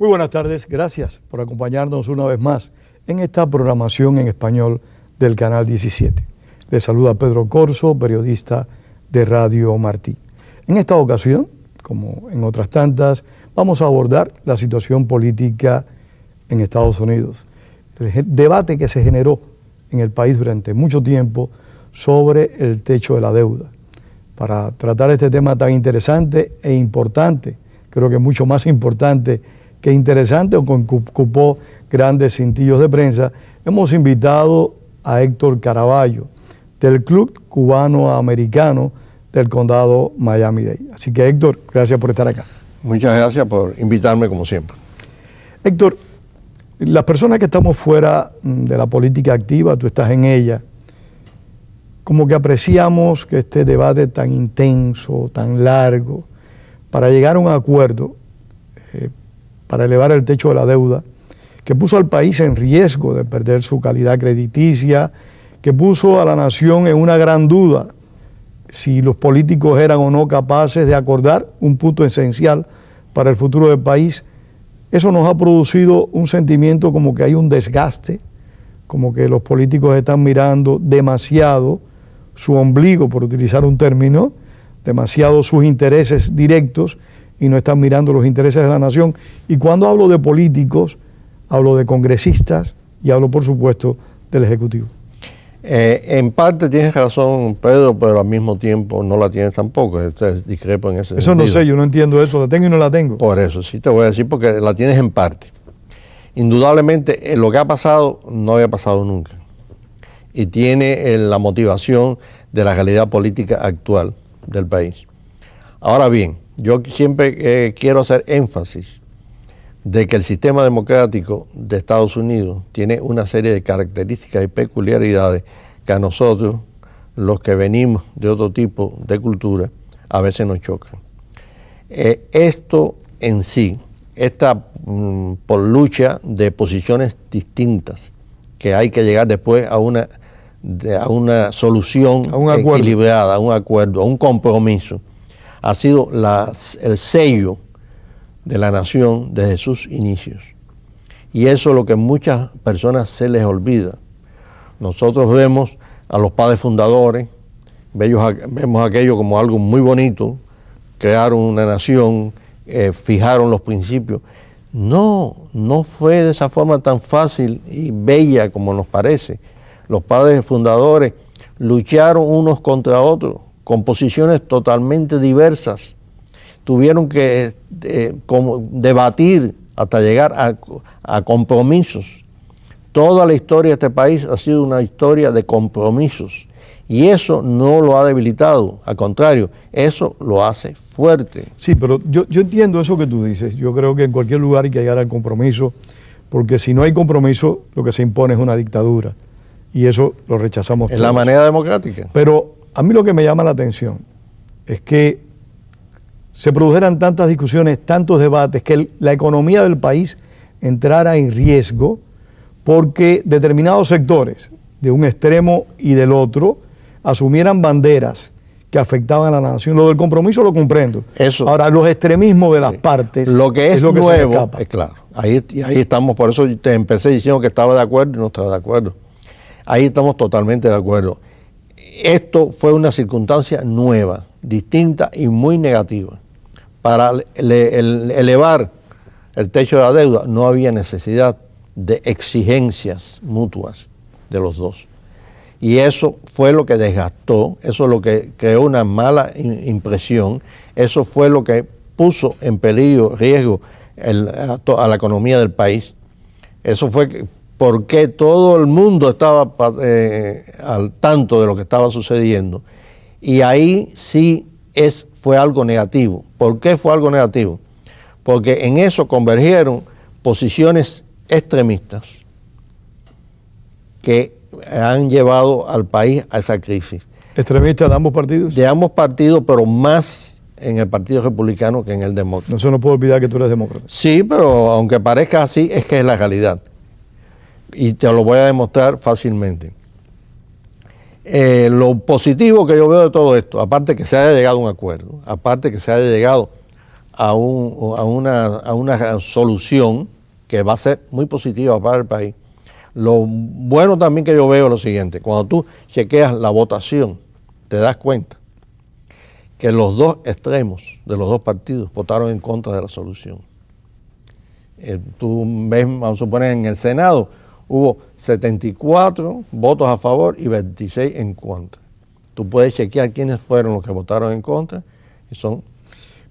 Muy buenas tardes, gracias por acompañarnos una vez más en esta programación en español del Canal 17. Les saluda Pedro Corso, periodista de Radio Martí. En esta ocasión, como en otras tantas, vamos a abordar la situación política en Estados Unidos, el debate que se generó en el país durante mucho tiempo sobre el techo de la deuda. Para tratar este tema tan interesante e importante, creo que mucho más importante que interesante, o que ocupó grandes cintillos de prensa, hemos invitado a Héctor Caraballo, del Club Cubano-Americano del Condado Miami-Dade. Así que, Héctor, gracias por estar acá. Muchas gracias por invitarme, como siempre. Héctor, las personas que estamos fuera de la política activa, tú estás en ella, como que apreciamos que este debate tan intenso, tan largo, para llegar a un acuerdo, para elevar el techo de la deuda, que puso al país en riesgo de perder su calidad crediticia, que puso a la nación en una gran duda si los políticos eran o no capaces de acordar un punto esencial para el futuro del país. Eso nos ha producido un sentimiento como que hay un desgaste, como que los políticos están mirando demasiado su ombligo, por utilizar un término, demasiado sus intereses directos, y no están mirando los intereses de la nación. Y cuando hablo de políticos, hablo de congresistas y hablo, por supuesto, del Ejecutivo. En parte tienes razón, Pedro, pero al mismo tiempo no la tienes tampoco. Discrepo en ese sentido. Eso no sé, yo no entiendo eso, la tengo y no la tengo. Por eso, sí te voy a decir, porque la tienes en parte. Indudablemente, lo que ha pasado no había pasado nunca. Y tiene la motivación de la realidad política actual del país. Ahora bien, yo siempre quiero hacer énfasis de que el sistema democrático de Estados Unidos tiene una serie de características y peculiaridades que a nosotros, los que venimos de otro tipo de cultura, a veces nos chocan. Esto en sí, esta por lucha de posiciones distintas, que hay que llegar después a una solución equilibrada, a un acuerdo, a un compromiso, ha sido el sello de la nación desde sus inicios. Y eso es lo que a muchas personas se les olvida. Nosotros vemos a los padres fundadores, vemos aquello como algo muy bonito, crearon una nación, fijaron los principios. No fue de esa forma tan fácil y bella como nos parece. Los padres fundadores lucharon unos contra otros, con posiciones totalmente diversas. Tuvieron que debatir hasta llegar a compromisos. Toda la historia de este país ha sido una historia de compromisos. Y eso no lo ha debilitado, al contrario, eso lo hace fuerte. Sí, pero yo entiendo eso que tú dices. Yo creo que en cualquier lugar hay que llegar al compromiso, porque si no hay compromiso, lo que se impone es una dictadura. Y eso lo rechazamos todos. Es la manera democrática. Pero a mí lo que me llama la atención es que se produjeran tantas discusiones, tantos debates, que la economía del país entrara en riesgo porque determinados sectores, de un extremo y del otro, asumieran banderas que afectaban a la nación. Lo del compromiso lo comprendo. Eso. Ahora, los extremismos de las partes lo que es lo que nuevo, es claro. Ahí estamos, por eso te empecé diciendo que estaba de acuerdo y no estaba de acuerdo. Ahí estamos totalmente de acuerdo. Esto fue una circunstancia nueva, distinta y muy negativa. Para elevar el techo de la deuda no había necesidad de exigencias mutuas de los dos. Y eso fue lo que desgastó, eso es lo que creó una mala impresión, eso fue lo que puso en peligro, riesgo a la economía del país. Eso fue porque todo el mundo estaba al tanto de lo que estaba sucediendo. Y ahí sí fue algo negativo. ¿Por qué fue algo negativo? Porque en eso convergieron posiciones extremistas que han llevado al país a esa crisis. ¿Extremistas de ambos partidos? De ambos partidos, pero más en el Partido Republicano que en el Demócrata. No se nos puede olvidar que tú eres demócrata. Sí, pero aunque parezca así, es que es la realidad. Y te lo voy a demostrar fácilmente. Lo positivo que yo veo de todo esto, aparte que se haya llegado a un acuerdo, aparte que se haya llegado a una solución que va a ser muy positiva para el país. Lo bueno también que yo veo es lo siguiente: cuando tú chequeas la votación, te das cuenta que los dos extremos de los dos partidos votaron en contra de la solución. Tú ves, vamos a suponer, en el Senado hubo 74 votos a favor y 26 en contra. Tú puedes chequear quiénes fueron los que votaron en contra y son...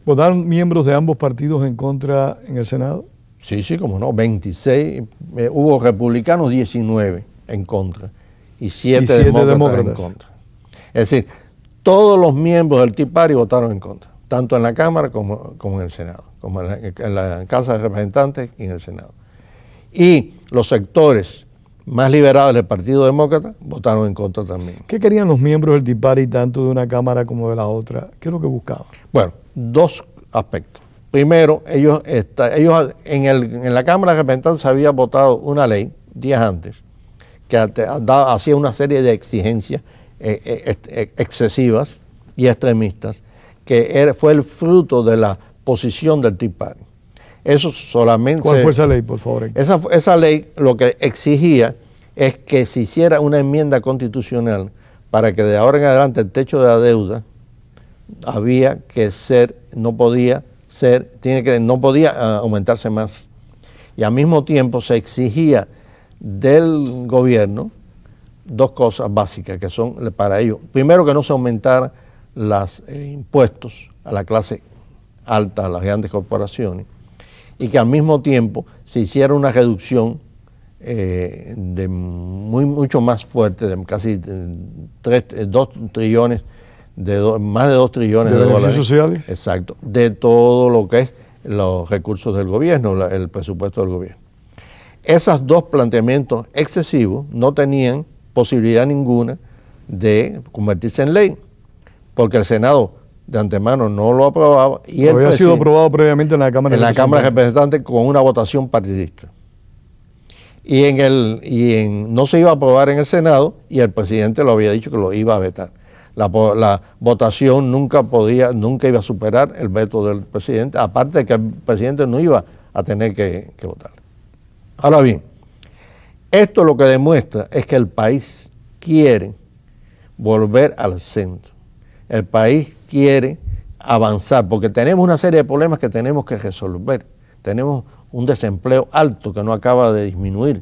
¿Votaron miembros de ambos partidos en contra en el Senado? Sí, como no, 26, hubo republicanos 19 en contra y 7 demócratas en contra. Es decir, todos los miembros del Tea Party votaron en contra, tanto en la Cámara como en el Senado, como en la Casa de Representantes y en el Senado. Y los sectores más liberados del Partido Demócrata votaron en contra también. ¿Qué querían los miembros del Tea Party tanto de una Cámara como de la otra? ¿Qué es lo que buscaban? Bueno, dos aspectos. Primero, ellos en la Cámara de Representantes había votado una ley días antes que hacía una serie de exigencias excesivas y extremistas que fue el fruto de la posición del Tea Party. Eso solamente... ¿Cuál fue esa ley, por favor? Esa ley lo que exigía es que se hiciera una enmienda constitucional para que de ahora en adelante el techo de la deuda había que ser, no podía aumentarse más. Y al mismo tiempo se exigía del gobierno dos cosas básicas que son para ello. Primero, que no se aumentaran los impuestos a la clase alta, a las grandes corporaciones, y que al mismo tiempo se hiciera una reducción mucho más fuerte, de casi 2 trillones, más de 2 trillones de dólares sociales. Exacto, de todo lo que es los recursos del gobierno, el presupuesto del gobierno. Esos dos planteamientos excesivos no tenían posibilidad ninguna de convertirse en ley, porque el Senado de antemano no lo aprobaba y había sido aprobado previamente en la Cámara de Representantes. En la Cámara de Representantes con una votación partidista. No se iba a aprobar en el Senado y el presidente lo había dicho que lo iba a vetar. La votación nunca iba a superar el veto del presidente, aparte de que el presidente no iba a tener que votar. Ahora bien, esto lo que demuestra es que el país quiere volver al centro. El país quiere avanzar, porque tenemos una serie de problemas que tenemos que resolver. Tenemos un desempleo alto que no acaba de disminuir.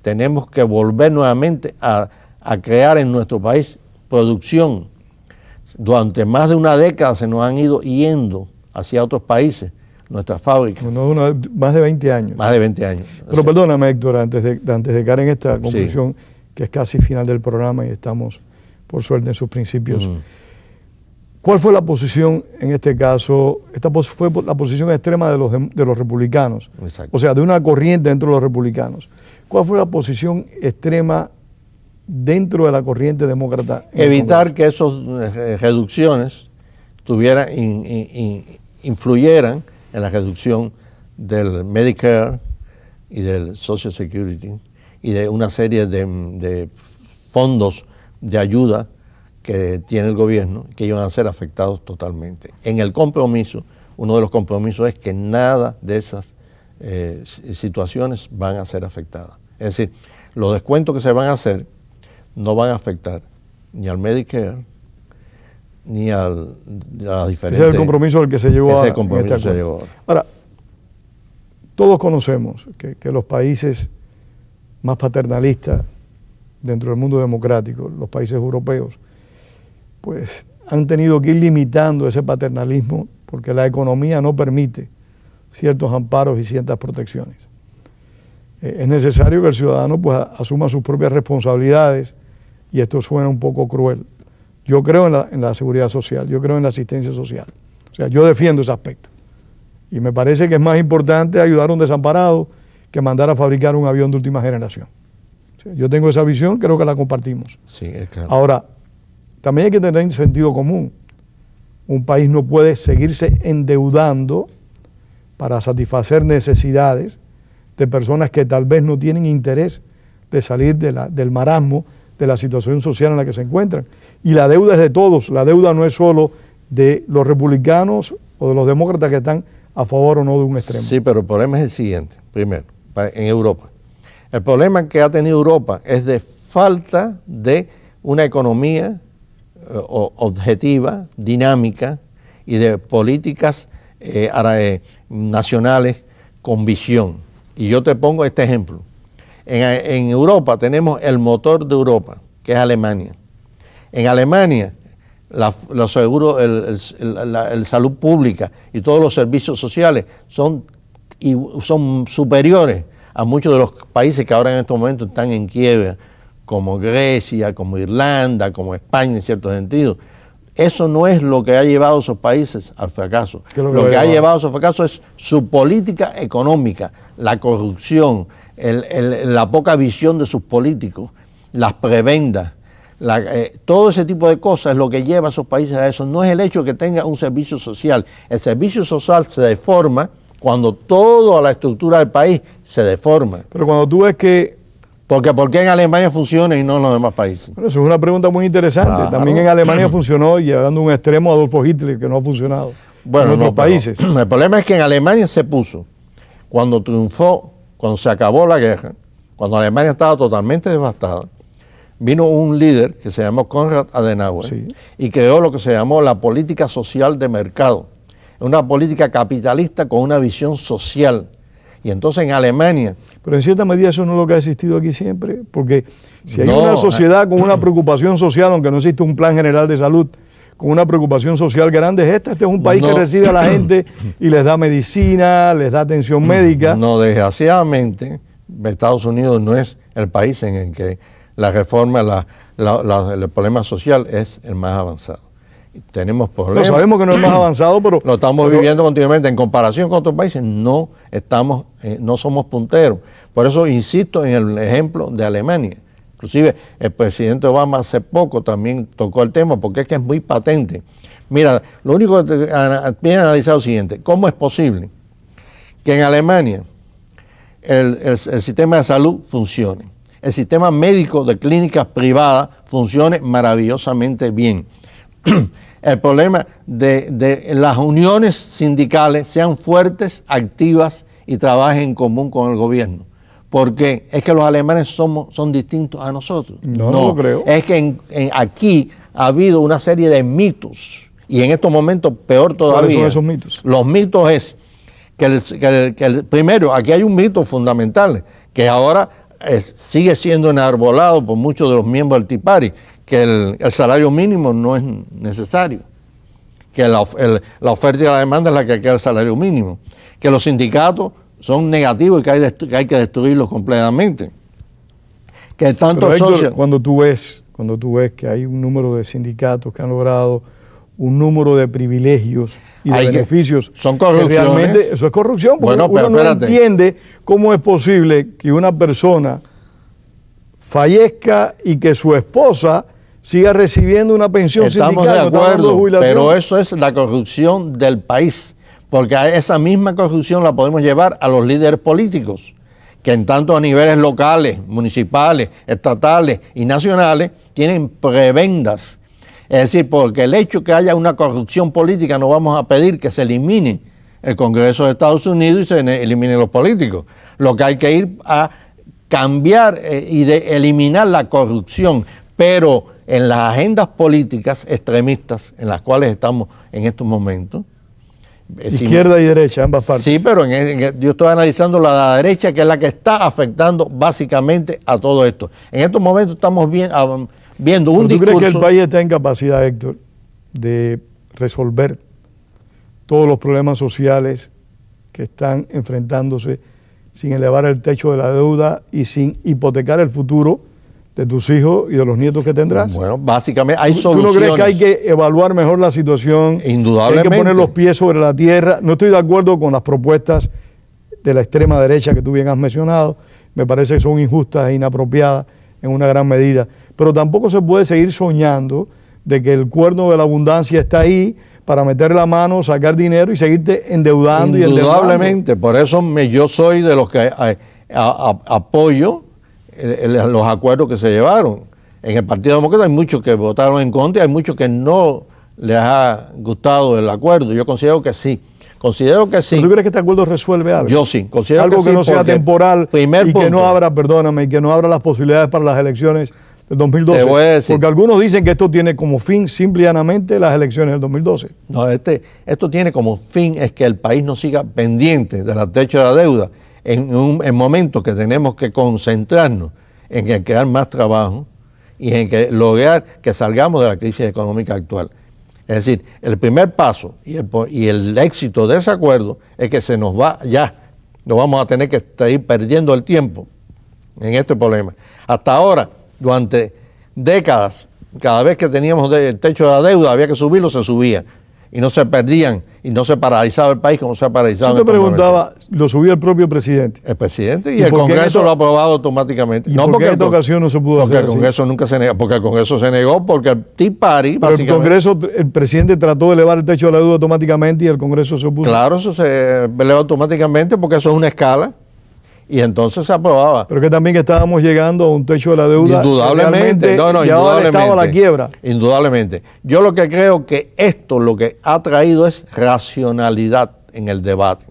Tenemos que volver nuevamente a crear en nuestro país producción. Durante más de una década se nos han ido yendo hacia otros países nuestras fábricas. Más de 20 años. Más de 20 años. Pero perdóname, Héctor, antes de caer en esta conclusión, sí, que es casi final del programa y estamos, por suerte, en sus principios. ¿Cuál fue la posición en este caso? Esta fue la posición extrema de los republicanos. Exacto. O sea, de una corriente dentro de los republicanos. ¿Cuál fue la posición extrema dentro de la corriente demócrata? Evitar que esas reducciones influyeran en la reducción del Medicare y del Social Security y de una serie de fondos de ayuda que tiene el gobierno, que iban a ser afectados totalmente. En el compromiso, uno de los compromisos es que nada de esas situaciones van a ser afectadas. Es decir, los descuentos que se van a hacer no van a afectar ni al Medicare, ni a las diferentes... Ese es el compromiso al que se llegó ese compromiso se llegó ahora. Ahora, todos conocemos que los países más paternalistas dentro del mundo democrático, los países europeos, pues han tenido que ir limitando ese paternalismo porque la economía no permite ciertos amparos y ciertas protecciones. Es necesario que el ciudadano pues asuma sus propias responsabilidades, y esto suena un poco cruel. Yo creo en la seguridad social, yo creo en la asistencia social. O sea, yo defiendo ese aspecto. Y me parece que es más importante ayudar a un desamparado que mandar a fabricar un avión de última generación. O sea, yo tengo esa visión, creo que la compartimos. Sí, es claro. Ahora, también hay que tener sentido común. Un país no puede seguirse endeudando para satisfacer necesidades de personas que tal vez no tienen interés de salir del marasmo, de la situación social en la que se encuentran. Y la deuda es de todos, la deuda no es solo de los republicanos o de los demócratas que están a favor o no de un extremo. Sí, pero el problema es el siguiente. Primero, en Europa. El problema que ha tenido Europa es de falta de una economía objetiva, dinámica y de políticas nacionales con visión. Y yo te pongo este ejemplo. En Europa tenemos el motor de Europa, que es Alemania. En Alemania, los seguros, la salud pública y todos los servicios sociales son superiores a muchos de los países que ahora en estos momentos están en quiebra, como Grecia, como Irlanda, como España en cierto sentido. Eso no es lo que ha llevado a esos países al fracaso. Lo que ha llevado a su fracaso es su política económica, la corrupción, la poca visión de sus políticos, las prebendas, todo ese tipo de cosas es lo que lleva a esos países a eso. No es el hecho de que tenga un servicio social. El servicio social se deforma cuando toda la estructura del país se deforma. Pero cuando tú ves que... Porque ¿por qué en Alemania funciona y no en los demás países? Bueno, eso es una pregunta muy interesante. Claro. También en Alemania funcionó, llevando un extremo a Adolfo Hitler, que no ha funcionado en otros países. El problema es que en Alemania se puso, cuando triunfó, cuando se acabó la guerra, cuando Alemania estaba totalmente devastada, vino un líder que se llamó Konrad Adenauer, sí, y creó lo que se llamó la política social de mercado, una política capitalista con una visión social. Y entonces en Alemania... Pero en cierta medida eso no es lo que ha existido aquí siempre, porque si hay una sociedad con una preocupación social, aunque no existe un plan general de salud, con una preocupación social grande, este es un país que recibe a la gente y les da medicina, les da atención médica. No, desgraciadamente, Estados Unidos no es el país en el que la reforma, el problema social es el más avanzado. Tenemos problemas. No, sabemos que no es más avanzado, pero... Lo estamos viviendo continuamente. En comparación con otros países, no somos punteros. Por eso insisto en el ejemplo de Alemania. Inclusive el presidente Obama hace poco también tocó el tema, porque es que es muy patente. Mira, lo único que viene a analizar es lo siguiente. ¿Cómo es posible que en Alemania el sistema de salud funcione? El sistema médico de clínicas privadas funcione maravillosamente bien. El problema de las uniones sindicales sean fuertes, activas y trabajen en común con el gobierno. Porque es que los alemanes son distintos a nosotros. No lo creo. Es que aquí ha habido una serie de mitos y en estos momentos peor todavía. ¿Cuáles son esos mitos? Los mitos es que primero, aquí hay un mito fundamental que ahora sigue siendo enarbolado por muchos de los miembros del Tea Party, que el salario mínimo no es necesario, que la oferta y la demanda es la que queda el salario mínimo, que los sindicatos son negativos y que hay que destruirlos completamente. Que tanto Héctor, cuando tú ves que hay un número de sindicatos que han logrado un número de privilegios y de beneficios, son corrupciones. Realmente eso es corrupción, porque uno no entiende cómo es posible que una persona fallezca y que su esposa siga recibiendo una pensión sindical. Estamos de acuerdo, pero eso es la corrupción del país, porque a esa misma corrupción la podemos llevar a los líderes políticos, que en tanto a niveles locales, municipales, estatales y nacionales tienen prebendas. Es decir, porque el hecho que haya una corrupción política no vamos a pedir que se elimine el Congreso de Estados Unidos y se eliminen los políticos. Lo que hay que ir a cambiar y eliminar la corrupción, pero en las agendas políticas extremistas en las cuales estamos en estos momentos. Izquierda y derecha, ambas partes. Sí, pero yo estoy analizando la derecha, que es la que está afectando básicamente a todo esto. En estos momentos estamos viendo un discurso... ¿Tú crees que el país está en capacidad, Héctor, de resolver todos los problemas sociales que están enfrentándose sin elevar el techo de la deuda y sin hipotecar el futuro de tus hijos y de los nietos que tendrás? Bueno, básicamente hay soluciones. ¿Tú no crees que hay que evaluar mejor la situación? Indudablemente. Hay que poner los pies sobre la tierra. No estoy de acuerdo con las propuestas de la extrema derecha que tú bien has mencionado. Me parece que son injustas e inapropiadas en una gran medida. Pero tampoco se puede seguir soñando de que el cuerno de la abundancia está ahí para meter la mano, sacar dinero y seguirte endeudando. Indudablemente. Por eso yo soy de los que apoyo los acuerdos que se llevaron. En el Partido Demócrata hay muchos que votaron en contra y hay muchos que no les ha gustado el acuerdo. Yo considero que sí. Considero que sí. ¿Tú crees que este acuerdo resuelve algo? Yo sí, considero algo que sí. Que no sea temporal y punto, que no abra, perdóname, que no abra las posibilidades para las elecciones del 2012. Te voy a decir. Porque algunos dicen que esto tiene como fin simple y llanamente las elecciones del 2012. No, esto tiene como fin es que el país no siga pendiente del techo de la deuda en momentos que tenemos que concentrarnos en crear más trabajo y en lograr que salgamos de la crisis económica actual. Es decir, el primer paso y el éxito de ese acuerdo es que se nos va ya. No vamos a tener que ir perdiendo el tiempo en este problema. Hasta ahora, durante décadas, cada vez que teníamos el techo de la deuda, había que subirlo, se subía. Y no se perdían, y no se paralizaba el país como se ha paralizado. Yo te preguntaba, lo subía el propio presidente. El presidente y el Congreso lo ha aprobado automáticamente. ¿Y no, porque en esta ocasión no se pudo hacer Porque el Congreso nunca se negó, porque el Congreso se negó, porque el Tea Party, pero básicamente... el Congreso, el presidente trató de elevar el techo de la deuda automáticamente y el Congreso se opuso. Claro, eso se eleva automáticamente porque eso es una escala. Y entonces se aprobaba. Pero que también que estábamos llegando a un techo de la deuda. Indudablemente. Indudablemente. Estaba a la quiebra. Indudablemente. Yo lo que creo que esto lo que ha traído es racionalidad en el debate.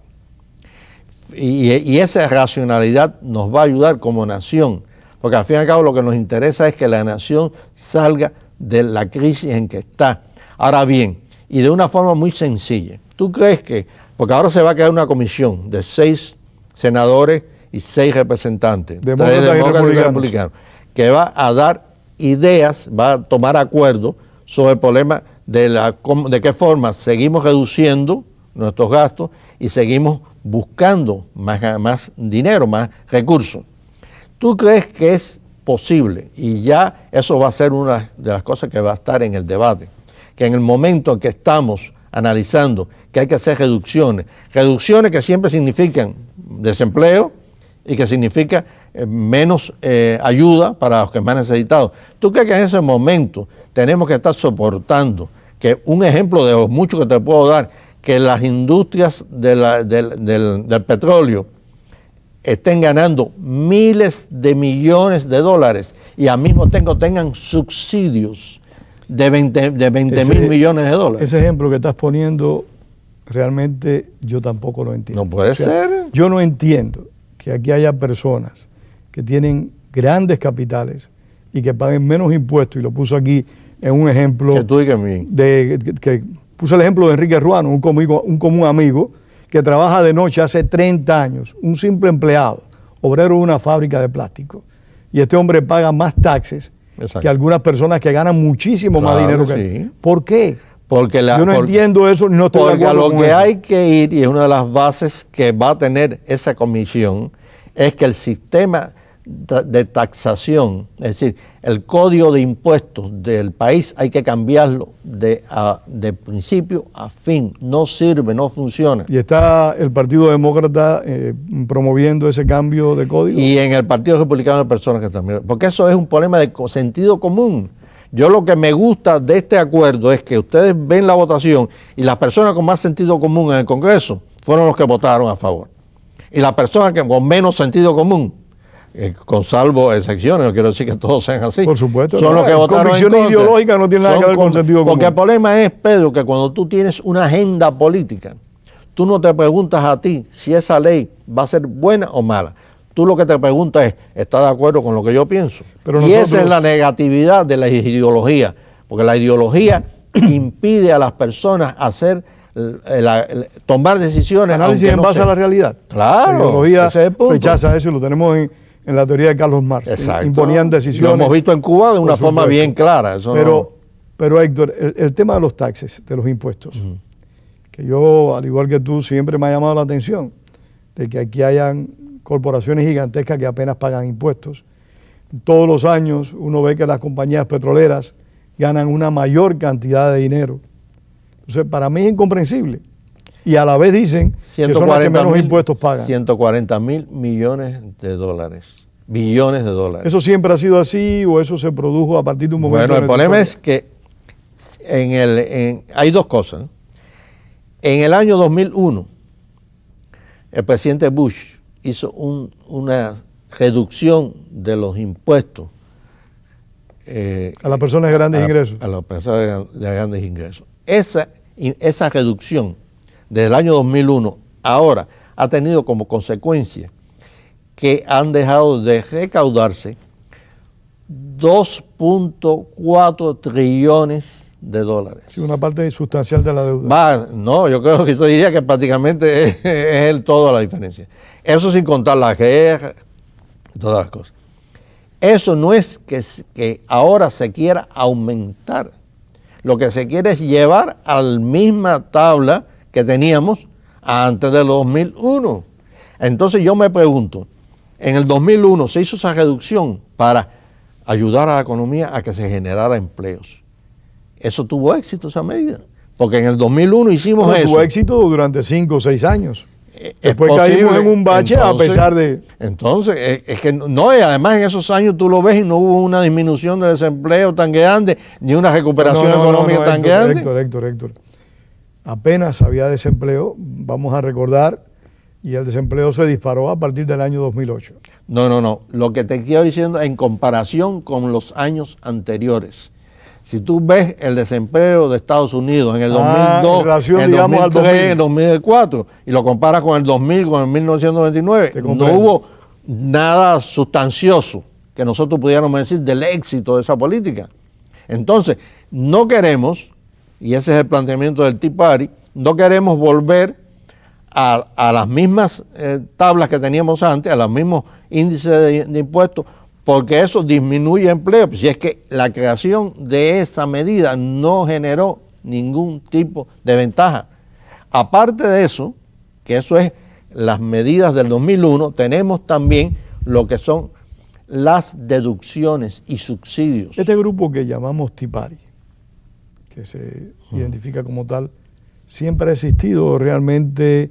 Y esa racionalidad nos va a ayudar como nación. Porque al fin y al cabo lo que nos interesa es que la nación salga de la crisis en que está. Ahora bien, y de una forma muy sencilla. ¿Tú crees que, porque ahora se va a crear una comisión de 6 senadores y 6 representantes, demócratas y republicanos, que va a dar ideas, va a tomar acuerdos sobre el problema de qué forma seguimos reduciendo nuestros gastos y seguimos buscando más dinero, más recursos? ¿Tú crees que es posible? Y ya eso va a ser una de las cosas que va a estar en el debate, que en el momento en que estamos analizando que hay que hacer reducciones que siempre significan desempleo y que significa menos ayuda para los que más necesitados. ¿Tú crees que en ese momento tenemos que estar soportando, que un ejemplo de los muchos que te puedo dar, que las industrias del petróleo estén ganando miles de millones de dólares y al mismo tiempo tengan subsidios de 20 mil millones de dólares? Ese ejemplo que estás poniendo realmente yo tampoco lo entiendo. No puede ser. Yo no entiendo que aquí haya personas que tienen grandes capitales y que paguen menos impuestos, y lo puso aquí en un ejemplo que tú digas bien. Que puso el ejemplo de Enrique Ruano, un común amigo que trabaja de noche hace 30 años, un simple empleado, obrero de una fábrica de plástico, y este hombre paga más taxes que algunas personas que ganan muchísimo más dinero que él. ¿Por qué? Yo no entiendo eso, no estoy de acuerdo con eso. Porque a lo que hay que ir, y es una de las bases que va a tener esa comisión, es que el sistema de taxación, es decir, el código de impuestos del país hay que cambiarlo de principio a fin. No sirve, no funciona. ¿Y está el Partido Demócrata promoviendo ese cambio de código? Y en el Partido Republicano hay personas que también, porque eso es un problema de sentido común. Yo lo que me gusta de este acuerdo es que ustedes ven la votación y las personas con más sentido común en el Congreso fueron los que votaron a favor. Y las personas que con menos sentido común, con salvo excepciones, no quiero decir que todos sean así. Por supuesto. Son los que votaron en contra. Convicciones ideológicas no tienen nada que ver con sentido común. Porque el problema es, Pedro, que cuando tú tienes una agenda política, tú no te preguntas a ti si esa ley va a ser buena o mala. Tú lo que te preguntas es, ¿estás de acuerdo con lo que yo pienso? Y esa es la negatividad de la ideología, porque la ideología impide a las personas hacer, tomar decisiones. Análisis en base a la realidad. Claro. La ideología rechaza eso y lo tenemos en la teoría de Carlos Marx. Exacto. Imponían decisiones. Lo hemos visto en Cuba de una forma bien clara. Eso pero Héctor, el tema de los taxes, de los impuestos, que yo, al igual que tú, siempre me ha llamado la atención, de que aquí hayan corporaciones gigantescas que apenas pagan impuestos. Todos los años uno ve que las compañías petroleras ganan una mayor cantidad de dinero. Entonces, para mí es incomprensible. Y a la vez dicen que son las que menos impuestos pagan. 140 mil millones de dólares, billones de dólares. ¿Eso siempre ha sido así o eso se produjo a partir de un momento? Bueno, el problema es que hay dos cosas. En el año 2001, el presidente Bush hizo una reducción de los impuestos a las personas de grandes ingresos. A las personas de grandes ingresos. esa reducción desde el año 2001 ahora ha tenido como consecuencia que han dejado de recaudarse 2.4 trillones de dólares. Sí, una parte sustancial de la deuda. No, yo creo que yo diría que prácticamente es el todo la diferencia. Eso sin contar la guerra, todas las cosas. Eso no es que ahora se quiera aumentar. Lo que se quiere es llevar a la misma tabla que teníamos antes del 2001. Entonces yo me pregunto, en el 2001 se hizo esa reducción para ayudar a la economía a que se generara empleos. Eso tuvo éxito, esa medida, porque en el 2001 hicimos eso. Tuvo éxito durante 5 o 6 años. Después caímos en un bache entonces, a pesar de... Entonces, es que no, y además en esos años tú lo ves y no hubo una disminución del desempleo tan grande, ni una recuperación económica tan grande. Héctor. Apenas había desempleo, vamos a recordar, y el desempleo se disparó a partir del año 2008. No. Lo que te quiero diciendo en comparación con los años anteriores. Si tú ves el desempleo de Estados Unidos en el 2002, en el 2003, en el 2004, y lo comparas con el 2000, con el 1999, no hubo nada sustancioso que nosotros pudiéramos decir del éxito de esa política. Entonces, no queremos, y ese es el planteamiento del Tea Party, no queremos volver a las mismas tablas que teníamos antes, a los mismos índices de impuestos, porque eso disminuye empleo. Si es que la creación de esa medida no generó ningún tipo de ventaja. Aparte de eso, que eso es las medidas del 2001, tenemos también lo que son las deducciones y subsidios. Este grupo que llamamos Tea Party, que se identifica como tal, siempre ha existido o realmente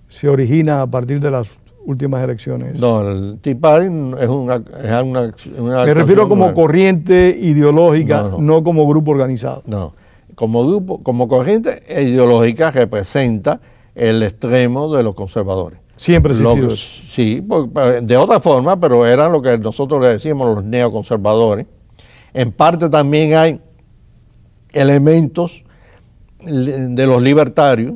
se origina a partir de las últimas elecciones. No, el Tea Party es una me refiero como corriente ideológica, no como grupo organizado. No, como grupo, como corriente ideológica representa el extremo de los conservadores. Siempre ha existido eso. Sí, de otra forma, pero eran lo que nosotros le decíamos los neoconservadores. En parte también hay elementos de los libertarios,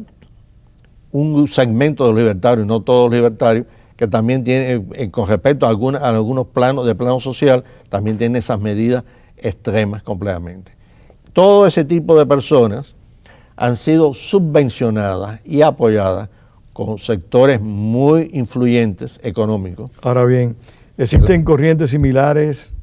un segmento de los libertarios, no todos los libertarios, que también tiene, con respecto a algunos planos de plano social, también tiene esas medidas extremas completamente. Todo ese tipo de personas han sido subvencionadas y apoyadas con sectores muy influyentes económicos. Ahora bien, ¿existen corrientes similares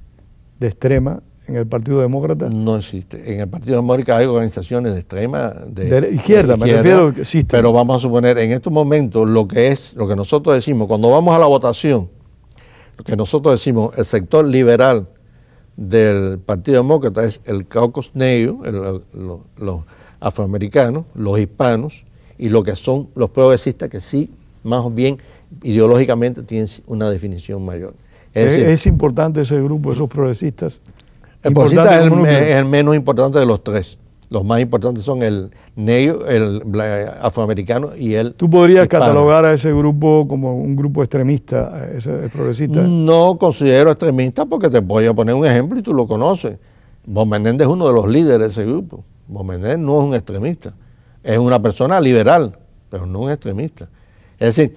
de extrema en el Partido Demócrata? No existe. En el Partido Demócrata hay organizaciones de extrema, de izquierda, me refiero que existen. Pero vamos a suponer, en estos momentos, lo que nosotros decimos, cuando vamos a la votación, lo que nosotros decimos, el sector liberal del Partido Demócrata es el caucus negro, los afroamericanos, los hispanos, y lo que son los progresistas, que sí, más bien, ideológicamente tienen una definición mayor. Es importante ese grupo, esos progresistas. El progresista es el menos importante de los tres. Los más importantes son el negro, el afroamericano y el ¿Tú podrías hispano. Catalogar a ese grupo como un grupo extremista, ese progresista? No considero extremista porque te voy a poner un ejemplo y tú lo conoces. Bob Menéndez es uno de los líderes de ese grupo. Bob Menéndez no es un extremista. Es una persona liberal, pero no un extremista. Es decir,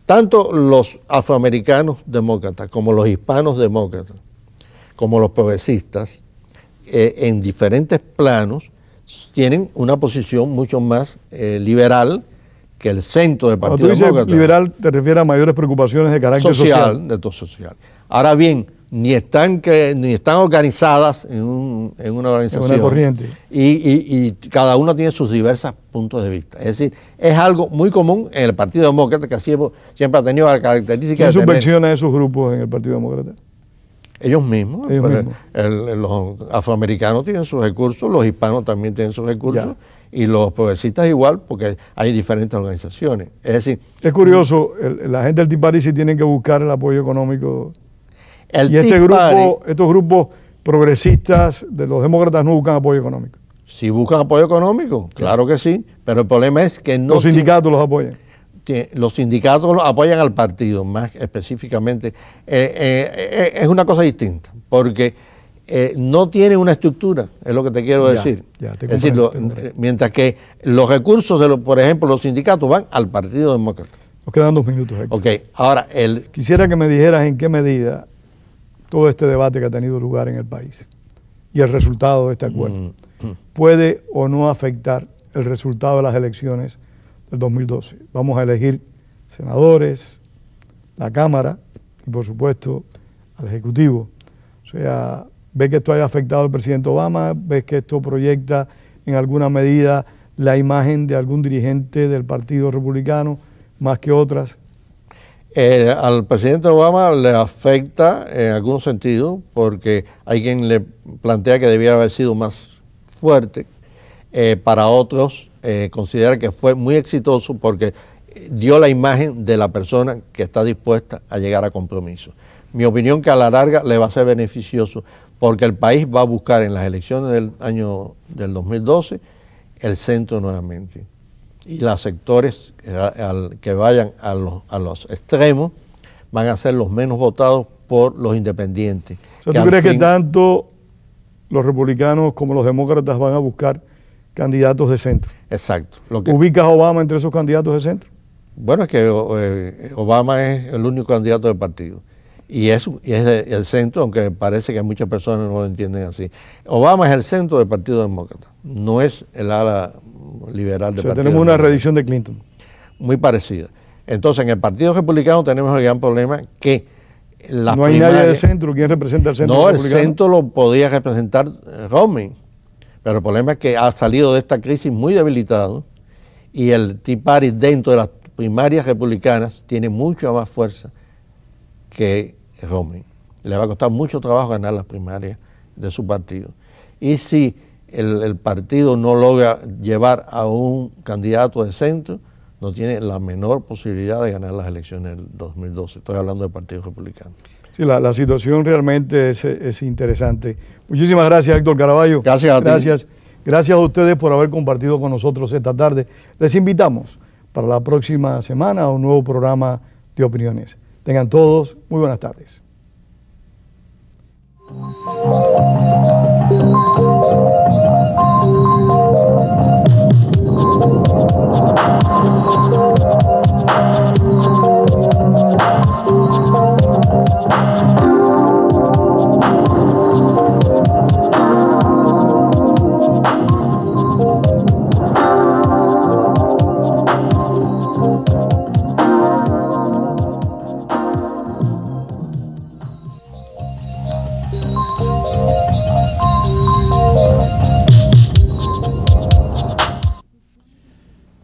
tanto los afroamericanos demócratas como los hispanos demócratas, como los progresistas, en diferentes planos, tienen una posición mucho más liberal que el centro del Partido Demócrata. Cuando tú dices liberal, te refieres a mayores preocupaciones de carácter social. De todo social. Ahora bien, ni están organizadas en una organización. En una corriente. Y cada uno tiene sus diversos puntos de vista. Es decir, es algo muy común en el Partido Demócrata, que siempre ha tenido la característica ¿Quién subvenciona esos grupos en el Partido Demócrata? Ellos mismos. Los afroamericanos tienen sus recursos, los hispanos también tienen sus recursos, y los progresistas igual, porque hay diferentes organizaciones. Es decir, es curioso, la gente del Tea Party sí tiene que buscar el apoyo económico. Estos grupos progresistas de los demócratas no buscan apoyo económico. Sí buscan apoyo económico, claro que sí, pero el problema es que no... Los sindicatos los apoyan. Los sindicatos apoyan al partido, más específicamente. Es una cosa distinta, porque no tiene una estructura, es lo que te quiero decir. Ya, te es decir, mientras que los recursos, por ejemplo, los sindicatos van al Partido Demócrata. Nos quedan 2 minutos, Héctor. Ok, ahora Quisiera que me dijeras en qué medida todo este debate que ha tenido lugar en el país y el resultado de este acuerdo puede o no afectar el resultado de las elecciones del 2012. Vamos a elegir senadores, la Cámara y por supuesto al Ejecutivo. O sea, ¿ves que esto haya afectado al presidente Obama? ¿Ves que esto proyecta en alguna medida la imagen de algún dirigente del Partido Republicano más que otras? Al presidente Obama le afecta en algún sentido porque hay quien le plantea que debía haber sido más fuerte. Para otros considera que fue muy exitoso porque dio la imagen de la persona que está dispuesta a llegar a compromisos. Mi opinión que a la larga le va a ser beneficioso porque el país va a buscar en las elecciones del año del 2012 el centro nuevamente. Y los sectores que vayan a los extremos van a ser los menos votados por los independientes. O sea, ¿tú crees que tanto los republicanos como los demócratas van a buscar candidatos de centro? Exacto. ¿Ubicas a Obama entre esos candidatos de centro? Bueno, es que Obama es el único candidato del partido. Y es el centro, aunque parece que muchas personas no lo entienden así. Obama es el centro del Partido Demócrata, no es el ala liberal del Partido tenemos Demócrata. Una reedición de Clinton. Muy parecida. Entonces, en el Partido Republicano tenemos el gran problema que no hay nadie del centro. ¿Quién representa el centro republicano? No, el centro lo podía representar Romney, pero el problema es que ha salido de esta crisis muy debilitado y el Tea Party dentro de las primarias republicanas tiene mucha más fuerza que Romney. Le va a costar mucho trabajo ganar las primarias de su partido. Y si el partido no logra llevar a un candidato de centro, no tiene la menor posibilidad de ganar las elecciones del 2012. Estoy hablando del Partido Republicano. Sí, la situación realmente es interesante. Muchísimas gracias, Héctor Caraballo. Gracias a ti. Gracias a ustedes por haber compartido con nosotros esta tarde. Les invitamos para la próxima semana a un nuevo programa de opiniones. Tengan todos muy buenas tardes.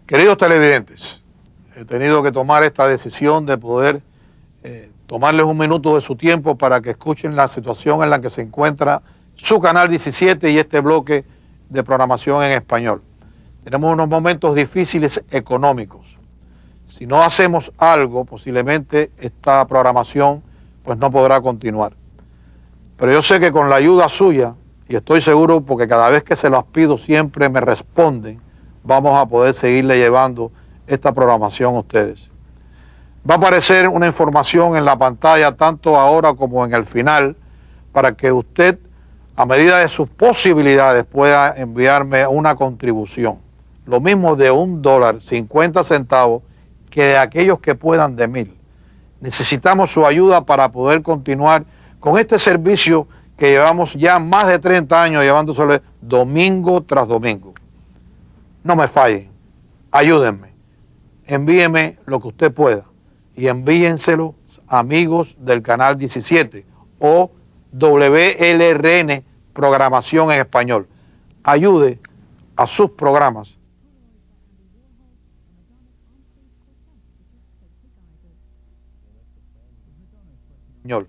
Queridos televidentes, he tenido que tomar esta decisión de poder tomarles un minuto de su tiempo para que escuchen la situación en la que se encuentra su canal 17 y este bloque de programación en español. Tenemos unos momentos difíciles económicos. Si no hacemos algo, posiblemente esta programación pues no podrá continuar. Pero yo sé que con la ayuda suya, y estoy seguro porque cada vez que se las pido siempre me responden, vamos a poder seguirle llevando esta programación a ustedes. Va a aparecer una información en la pantalla, tanto ahora como en el final, para que usted, a medida de sus posibilidades, pueda enviarme una contribución. Lo mismo de $1.50 que de aquellos que puedan de 1,000. Necesitamos su ayuda para poder continuar con este servicio que llevamos ya más de 30 años llevándosele domingo tras domingo. No me fallen, ayúdenme, envíeme lo que usted pueda y envíenselo a amigos del canal 17 o WLRN Programación en Español. Ayude a sus programas. Señor.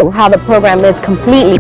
how the program is completely